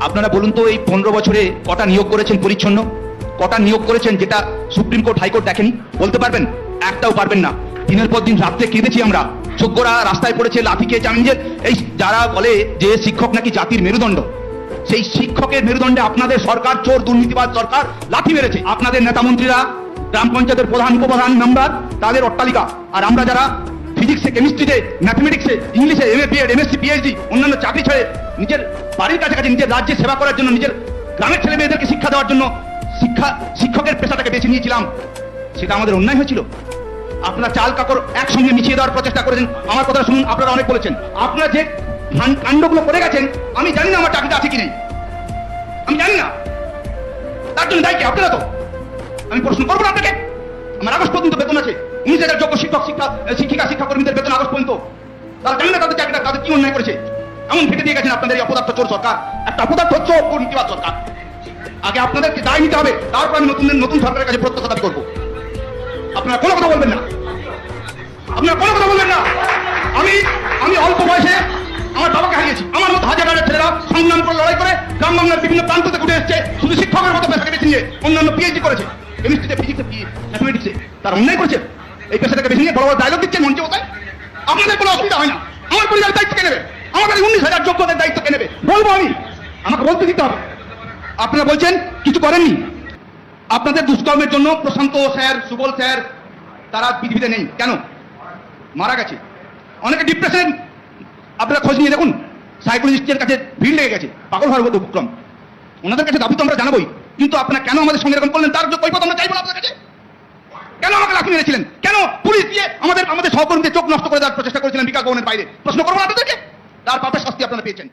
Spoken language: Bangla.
আপনারা বলুন তো এই 15 বছরে কটা নিয়োগ করেছেন পরিচ্ছন্ন, কটা নিয়োগ করেছেন যেটা সুপ্রিম কোর্ট হাইকোর্ট দেখেনি? বলতে পারবেন? একটাও পারবেন না। দিনের পর দিন রাত্রে কেঁদেছি আমরা, যোগ্যরা রাস্তায় পড়েছে, লাঠি খেয়েছে। আমি নিজের এই যারা বলে যে শিক্ষক নাকি জাতির মেরুদণ্ড, সেই শিক্ষকের মেরুদণ্ডে আপনাদের সরকার, চোর দুর্নীতিবাজ সরকার লাঠি মেরেছে। আপনাদের নেতা মন্ত্রীরা, গ্রাম পঞ্চায়েতের প্রধান উপপ্রধান মেম্বার, তাদের অট্টালিকা, আর আমরা যারা ফিজিক্সে, কেমিস্ট্রিতে, ম্যাথমেটিক্সে, ইংলিশে এমএ বিএড, এমএসসি, পিএইচডি, অন্যান্য চাকরি ছেড়ে নিজের বাড়ির কাছাকাছি নিজের রাজ্যে সেবা করার জন্য, নিজের গ্রামের ছেলে মেয়েদেরকে শিক্ষা দেওয়ার জন্য শিক্ষকের পেশাটাকে বেছে নিয়েছিলাম, সেটা আমাদের অন্যায় হয়েছিল? আপনারা চাল কাপড় একসঙ্গে মিশিয়ে দেওয়ার প্রচেষ্টা করেছেন। আমার কথা শুনুন, আপনারা অনেক বলেছেন। আপনারা যে কাণ্ডগুলো করে গেছেন, আমি জানি না আমার চাকরিটা আছে কি নেই, আমি জানি না, তার জন্য দায়ী কি? আপনারা তো। আমি প্রশ্ন করবো না আপনাকে। আমার আগস্ট পর্যন্ত বেতন আছে, 19,000 যোগ্য শিক্ষাকর্মীদের বেতন আগস্ট পর্যন্ত। তারা জানি না তাদের চাকরিটা, তাদের কি অন্যায় করেছে। এমন ফেটে দিয়ে গেছেন আপনাদের এই অপদার্থ চোর সরকার, একটা অপদার্থ চোর দুর্নীতিবাজ সরকার। আগে আপনাদেরকে দায় নিতে হবে, তারপর আমি নতুন সরকারের কাছে প্রত্যাশা দাবি করবো। আপনারা কোনো কথা বলবেন না, আপনারা কোনো কথা বলবেন না। আমি অল্প বয়সে আমার বাবাকে হারিয়েছি। আমার মতো হাজার হাজার ছেলেরা সংগ্রাম করে, লড়াই করে গ্রাম বাংলার বিভিন্ন প্রান্ত থেকে উঠে এসেছে, শুধু শিক্ষকের মতো পেশাকে বেছে নিয়ে অন্যান্য পিএইচডি করেছে, কেমিস্ট্রিতে, ফিজিক্সে, ম্যাথমেটিক্সে। তার অন্যায় করেছে, এই পেশাটাকে বেছে নিয়ে বড় বড় ডায়লগ দিচ্ছেন মঞ্চে কোথায়। আপনাদের কোনো অসুবিধা হয় না। আমার পরিবারের দায়িত্ব কে নেবে? আমার কাছে 19,000 যোগ্যদের দায়িত্ব কে নেবে? বলবো আমি, আমাকে বলতে দিতে হবে। আপনারা বলছেন কিছু করেননি। আপনাদের দুষ্কর্মের জন্য প্রশান্ত স্যার, সুবল স্যার, তারা পৃথিবীতে নেই। কেন? মারা গেছে। অনেকে ডিপ্রেশন, আপনারা খোঁজ নিয়ে দেখুন, সাইকোলজিস্টের কাছে ভিড় লেগে গেছে, পাগল হওয়ার মতো উপক্রম। ওনাদের কাছে দাবি তো আমরা জানাবোই, কিন্তু আপনারা কেন আমাদের সঙ্গে এরকম করলেন তার কৈফিয়ত আমরা চাইবো না আপনাদের কাছে। কেন আমাকে লাঠি মেরেছিলেন? কেন পুলিশ দিয়ে আমাদের সহকর্মীদের চোখ নষ্ট করে দেওয়ার প্রচেষ্টা করেছিলেন বিকাশ ভবনের বাইরে? প্রশ্ন করবো আপনাদেরকে। তার পাপের শাস্তি আপনারা পেয়েছেন।